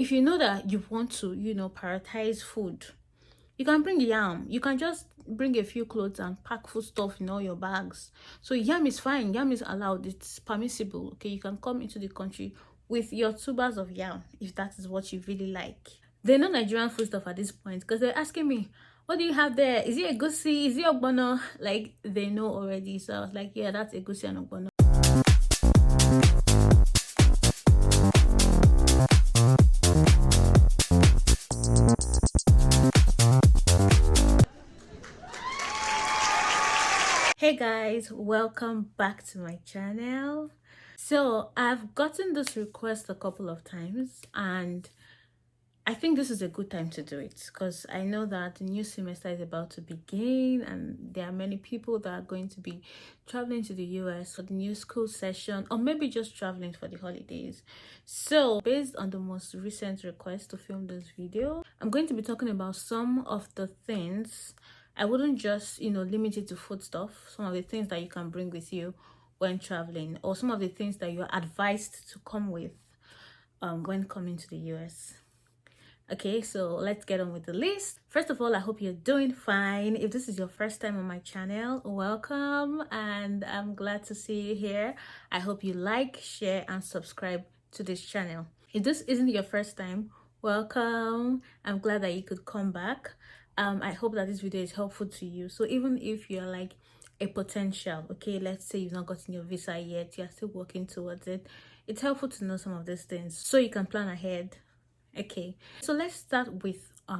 If you know that you want to, prioritize food, you can bring yam. You can just bring a few clothes and pack food stuff in all your bags. So yam is fine. Yam is allowed. It's permissible. Okay, you can come into the country with your tubers of yam if that is what you really like. They know Nigerian food stuff at this point because they're asking me, what do you have there? Is it egusi? Is it ogbono? Like, they know already. So I was like, yeah, that's egusi and ogbono. Hey guys, welcome back to my channel. So I've gotten this request a couple of times, and I think this is a good time to do it because I know that the new semester is about to begin and there are many people that are going to be traveling to the US for the new school session, or maybe just traveling for the holidays. So based on the most recent request to film this video, I'm going to be talking about some of the things. I wouldn't just, limit it to food stuff. Some of the things that you can bring with you when traveling, or some of the things that you're advised to come with when coming to the US. Okay, so let's get on with the list. First of all, I hope you're doing fine. If this is your first time on my channel, welcome, and I'm glad to see you here. I hope you like, share, and subscribe to this channel. If this isn't your first time, welcome. I'm glad that you could come back. I hope that this video is helpful to you. So even if you're like a potential, okay, let's say you've not gotten your visa yet, you're still working towards it, it's helpful to know some of these things so you can plan ahead. Okay, so let's start with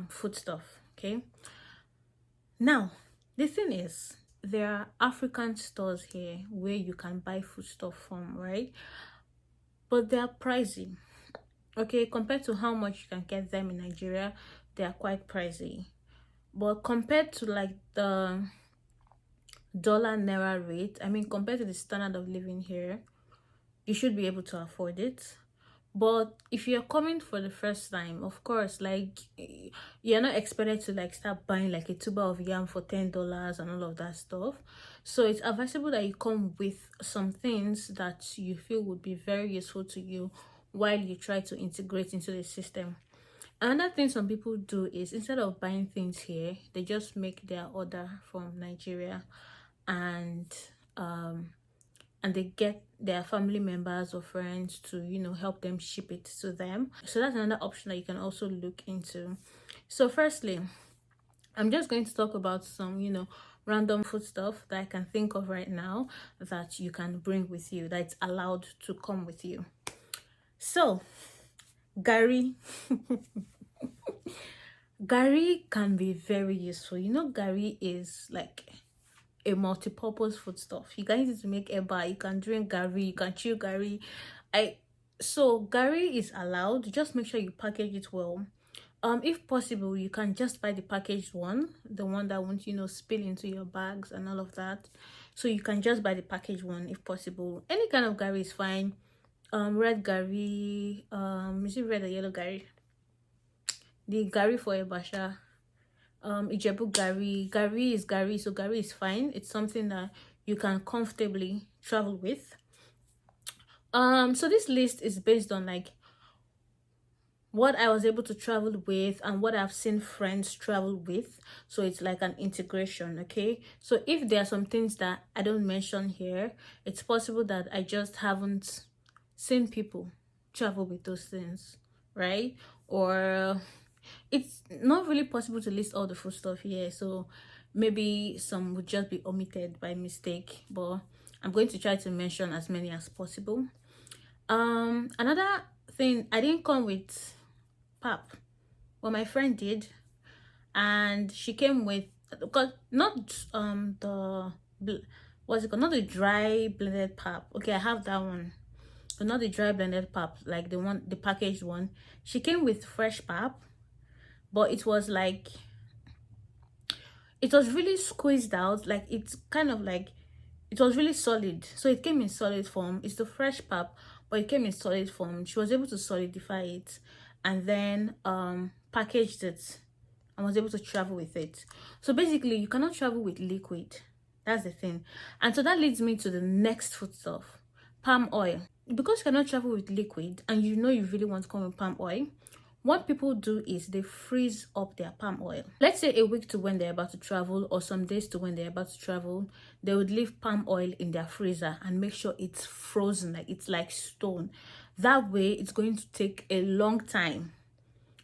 food stuff. Okay, now the thing is, there are African stores here where you can buy food stuff from, right? But they are pricey. Okay, compared to how much you can get them in Nigeria, they are quite pricey. But compared to like the dollar naira rate, I mean, compared to the standard of living here, you should be able to afford it. But if you're coming for the first time, of course, like, you're not expected to like start buying like a tuber of yam for $10 and all of that stuff. So it's advisable that you come with some things that you feel would be very useful to you while you try to integrate into the system. Another thing some people do is, instead of buying things here, they just make their order from Nigeria, and they get their family members or friends to help them ship it to them. So that's another option that you can also look into. So firstly, I'm just going to talk about some random food stuff that I can think of right now that you can bring with you, that's allowed to come with you. So Garri. Garri can be very useful. Garri is like a multi-purpose foodstuff. You can use it to make eba, you can drink Garri, you can chew Garri. So Garri is allowed. Just make sure you package it well. If possible, you can just buy the packaged one, the one that won't spill into your bags and all of that. So you can just buy the packaged one if possible. Any kind of Garri is fine. Red Garri, is it red or yellow Garri? The Garri for Ebasha. Ijebu Garri is Garri, so Garri is fine. It's something that you can comfortably travel with. So this list is based on like what I was able to travel with and what I've seen friends travel with. So it's like an integration. Okay, so if there are some things that I don't mention here, it's possible that I just haven't seen people travel with those things, right? Or it's not really possible to list all the food stuff here, so maybe some would just be omitted by mistake, but I'm going to try to mention as many as possible. Another thing, I didn't come with pap, but my friend did, and she came with, because not the what's it called, not the dry blended pap. Okay, I have that one, but not the dry blended pap, like the packaged one. She came with fresh pap, but it was like, it was really squeezed out, like it's kind of like, it was really solid, so it came in solid form. It's the fresh pap, but it came in solid form. She was able to solidify it and then packaged it and was able to travel with it. So basically, you cannot travel with liquid. That's the thing. And so that leads me to the next food stuff, palm oil. Because you cannot travel with liquid and you really want to come with palm oil, what people do is they freeze up their palm oil. Let's say a week to when they're about to travel, or some days to when they're about to travel, they would leave palm oil in their freezer and make sure it's frozen, like it's like stone. That way it's going to take a long time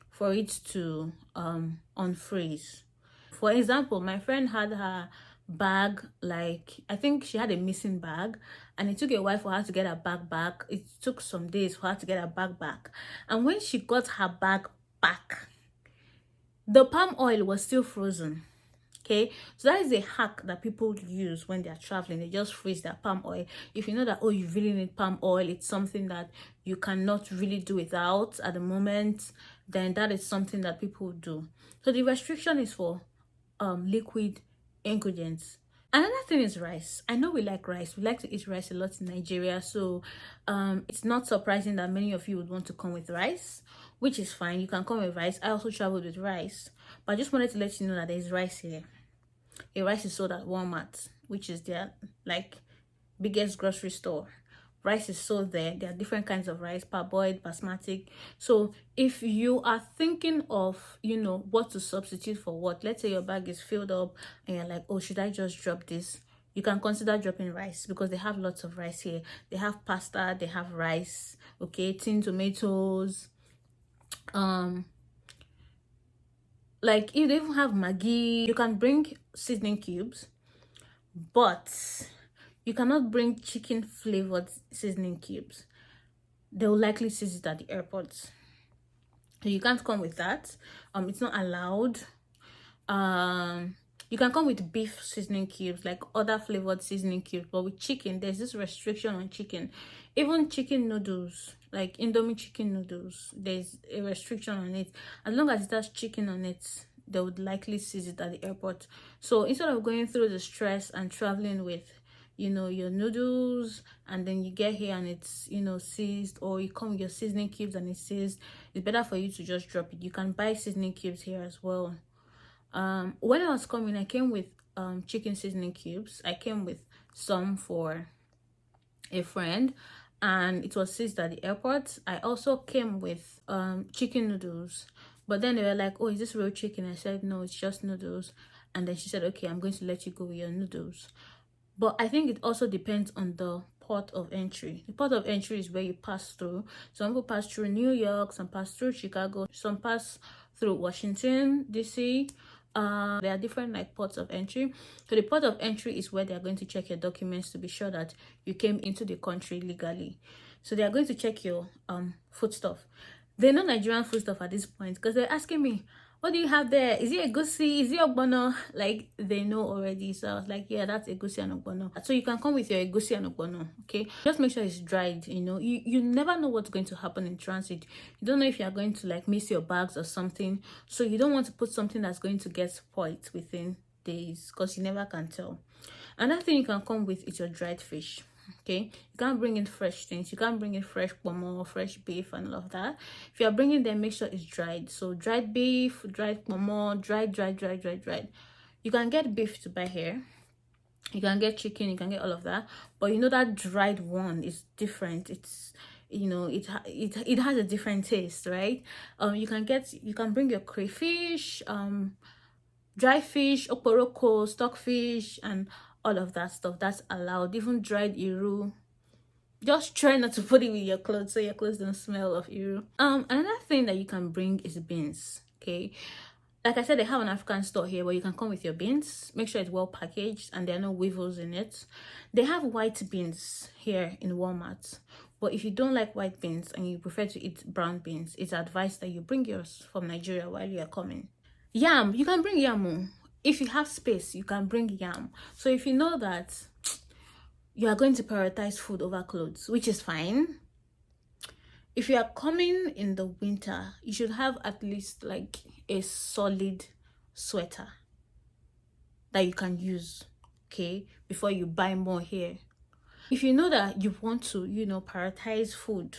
for it to unfreeze. For example, my friend had her bag, like I think she had a missing bag, and it took a while for her to get her bag back. It took some days for her to get her bag back, and when she got her bag back, the palm oil was still frozen. Okay, so that is a hack that people use when they're traveling. They just freeze their palm oil. If you know that, oh, you really need palm oil, it's something that you cannot really do without at the moment, then that is something that people do. So the restriction is for liquid ingredients. Another thing is rice. I know we like rice. We like to eat rice a lot in Nigeria, so it's not surprising that many of you would want to come with rice, which is fine. You can come with rice. I also traveled with rice, but I just wanted to let you know that there's rice here. A rice is sold at Walmart, which is their like biggest grocery store. Rice is sold there. There are different kinds of rice, parboiled, basmati. So if you are thinking of, you know, what to substitute for what, let's say your bag is filled up and you're like, oh, should I just drop this? You can consider dropping rice, because they have lots of rice here. They have pasta, they have rice, okay, tin tomatoes, like if they even have Maggi. You can bring seasoning cubes, but you cannot bring chicken flavored seasoning cubes. They will likely seize it at the airport, so you can't come with that. It's not allowed. You can come with beef seasoning cubes, like other flavored seasoning cubes, but with chicken there's this restriction on chicken. Even chicken noodles, like Indomie chicken noodles, there's a restriction on it. As long as it has chicken on it, they would likely seize it at the airport. So instead of going through the stress and traveling with, you know, your noodles, and then you get here and it's, you know, seized, or you come with your seasoning cubes and it's seized, it's better for you to just drop it. You can buy seasoning cubes here as well. When I was coming, I came with chicken seasoning cubes. I came with some for a friend, and it was seized at the airport. I also came with chicken noodles, but then they were like, oh, is this real chicken? I said, no, it's just noodles. And then she said, okay, I'm going to let you go with your noodles. But I think it also depends on the port of entry. The port of entry is where you pass through. Some people pass through New York, some pass through Chicago, some pass through Washington, DC. There are different like ports of entry. So the port of entry is where they are going to check your documents to be sure that you came into the country legally. So they are going to check your foodstuff. They know Nigerian foodstuff at this point, because they're asking me, what do you have there? Is it egusi? Is it ogbono? Like, they know already. So I was like, yeah, that's egusi and ogbono. So you can come with your egusi and ogbono, okay? Just make sure it's dried. You know, you never know what's going to happen in transit. You don't know if you're going to like miss your bags or something. So you don't want to put something that's going to get spoiled within days, because you never can tell. Another thing you can come with is your dried fish. Okay, you can't bring in fresh things. You can't bring in fresh pomo, fresh beef and all of that. If you're bringing them, make sure it's dried. So dried beef, dried pomo, dried. You can get beef to buy here, you can get chicken, you can get all of that, but you know that dried one is different. It's, you know, it has a different taste, right? You can bring your crayfish, dry fish, okporoko, stockfish, and all of that stuff. That's allowed. Even dried iru. Just try not to put it with your clothes so your clothes don't smell of iru. Another thing that you can bring is beans. Okay, like I said, they have an African store here where you can come with your beans. Make sure it's well packaged and there are no weevils in it. They have white beans here in Walmart, but if you don't like white beans and you prefer to eat brown beans, it's advised that you bring yours from Nigeria while you are coming. Yam, you can bring yam. If you have space, you can bring yam. So if you know that you are going to prioritize food over clothes, which is fine. If you are coming in the winter, you should have at least like a solid sweater that you can use, okay, before you buy more here. If you know that you want to, you know, prioritize food,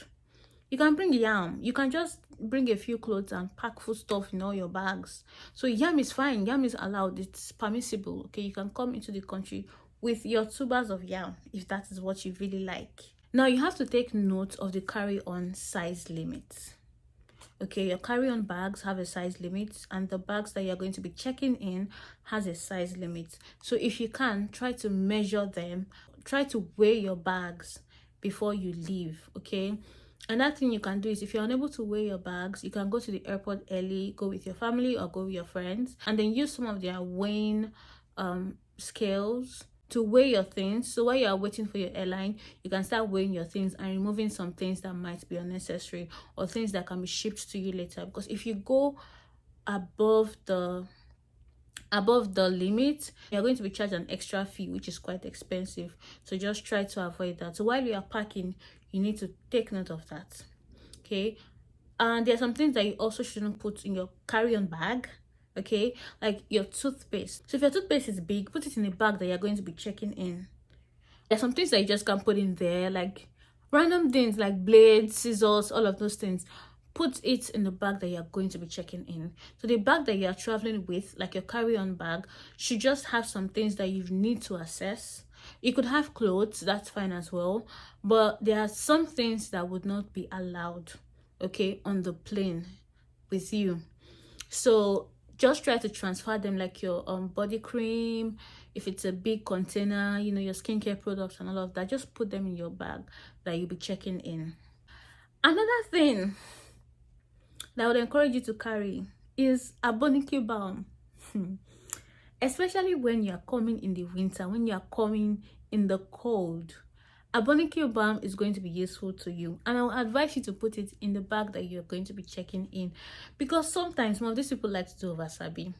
you can bring yam. You can just bring a few clothes and pack food stuff in all your bags. So yam is fine. Yam is allowed. It's permissible. Okay, you can come into the country with your tubers of yam if that is what you really like. Now you have to take note of the carry-on size limit. Okay, your carry-on bags have a size limit, and the bags that you're going to be checking in has a size limit. So if you can, try to measure them, try to weigh your bags before you leave. Okay, another thing you can do is, if you're unable to weigh your bags, you can go to the airport early, go with your family or go with your friends, and then use some of their weighing scales to weigh your things. So while you are waiting for your airline, you can start weighing your things and removing some things that might be unnecessary or things that can be shipped to you later. Because if you go above the limit, you're going to be charged an extra fee, which is quite expensive. So just try to avoid that. So while you are packing, you need to take note of that. Okay, and there are some things that you also shouldn't put in your carry-on bag. Okay, like your toothpaste. So if your toothpaste is big, put it in a bag that you're going to be checking in. There's some things that you just can't put in there, like random things like blades, scissors, all of those things. Put it in the bag that you're going to be checking in. So the bag that you're traveling with, like your carry-on bag, should just have some things that you need to assess. You could have clothes, that's fine as well, but there are some things that would not be allowed, okay, on the plane with you. So just try to transfer them, like your body cream, if it's a big container, you know, your skincare products and all of that, just put them in your bag that you'll be checking in. Another thing that I would encourage you to carry is a barbecue balm. Especially when you're coming in the winter, when you're coming in the cold, a barbecue balm is going to be useful to you, and I'll advise you to put it in the bag that you're going to be checking in, because sometimes some of these people like to do wasabi.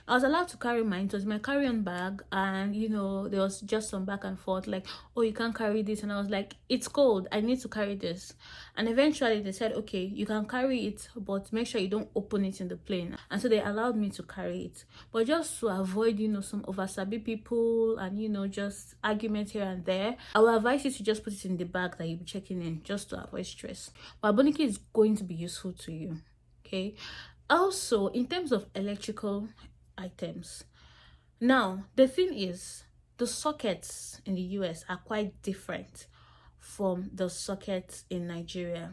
I was allowed to carry mine. It was my carry-on bag, and you know, there was just some back and forth, like, oh, you can't carry this, and I was like, it's cold, I need to carry this. And eventually they said, okay, you can carry it, but make sure you don't open it in the plane. And so they allowed me to carry it. But just to avoid, you know, some oversabi people and, you know, just arguments here and there, I will advise you to just put it in the bag that you'll be checking in, just to avoid stress. But Boniki is going to be useful to you. Okay, also in terms of electrical items, now the thing is, the sockets in the US are quite different from the sockets in Nigeria.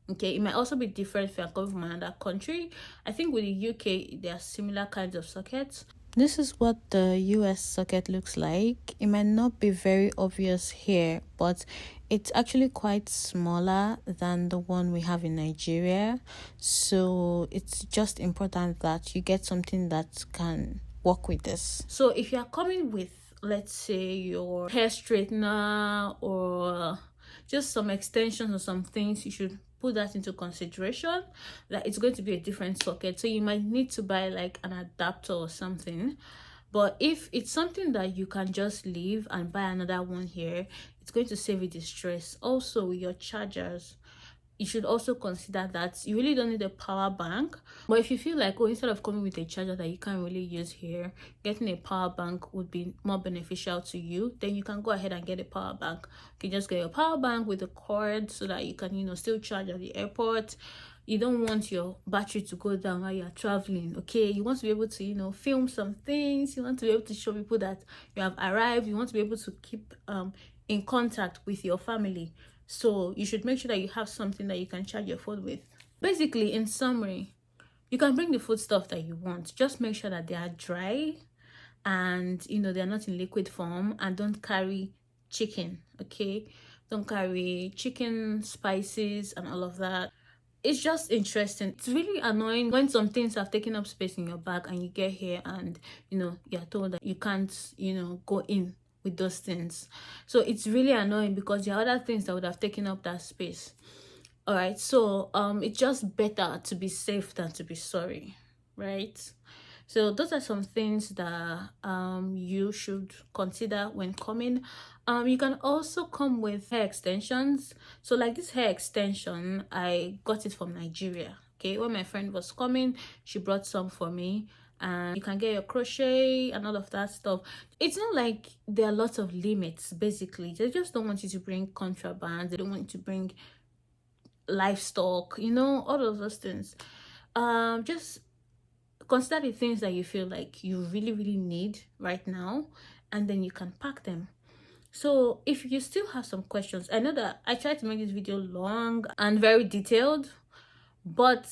Okay, it might also be different if you're coming from another country. I think with the UK there are similar kinds of sockets. This is what the US socket looks like. It might not be very obvious here, but it's actually quite smaller than the one we have in Nigeria. So it's just important that you get something that can work with this. So if you're coming with, let's say, your hair straightener or just some extensions or some things, you should put that into consideration, that it's going to be a different socket, so you might need to buy like an adapter or something. But if it's something that you can just leave and buy another one here, it's going to save you the stress. Also with your chargers, you should also consider that you really don't need a power bank. But if you feel like, oh, instead of coming with a charger that you can't really use here, getting a power bank would be more beneficial to you, then you can go ahead and get a power bank. You can just get a power bank with a cord so that you can, you know, still charge at the airport. You don't want your battery to go down while you're traveling. Okay, you want to be able to, you know, film some things. You want to be able to show people that you have arrived. You want to be able to keep in contact with your family. So you should make sure that you have something that you can charge your phone with. Basically, in summary, you can bring the food stuff that you want. Just make sure that they are dry and, you know, they're not in liquid form, and don't carry chicken. Okay, don't carry chicken, spices and all of that. It's just interesting. It's really annoying when some things have taken up space in your bag and you get here and, you know, you're told that you can't, you know, go in with those things. So it's really annoying because there are other things that would have taken up that space. All right, so it's just better to be safe than to be sorry, right? So those are some things that you should consider when coming. You can also come with hair extensions. So like this hair extension, I got it from Nigeria. Okay, when my friend was coming, she brought some for me, and you can get your crochet and all of that stuff. It's not like there are lots of limits. Basically, they just don't want you to bring contraband. They don't want you to bring livestock, you know, all of those things. Just consider the things that you feel like you really need right now, and then you can pack them. So if you still have some questions, I know that I tried to make this video long and very detailed, but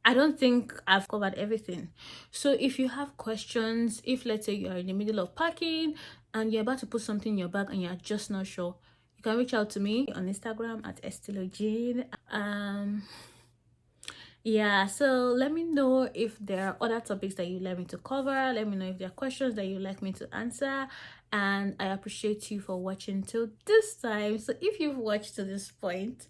I don't think I've covered everything. So if you have questions, if let's say you are in the middle of packing and you're about to put something in your bag and you're just not sure, you can reach out to me on Instagram at estilogene. Yeah, so let me know if there are other topics that you'd like me to cover. Let me know if there are questions that you'd like me to answer. And I appreciate you for watching till this time. So if you've watched to this point,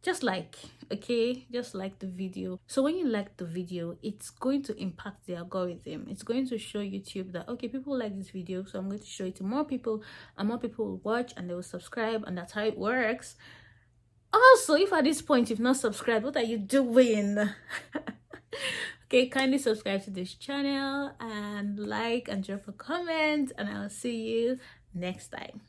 just like, okay, just like the video. So when you like the video, it's going to impact the algorithm. It's going to show YouTube that, okay, people like this video, so I'm going to show it to more people, and more people will watch and they will subscribe, and that's how it works. Also, if at this point you've not subscribed, what are you doing? Okay, kindly subscribe to this channel and like and drop a comment, and I'll see you next time.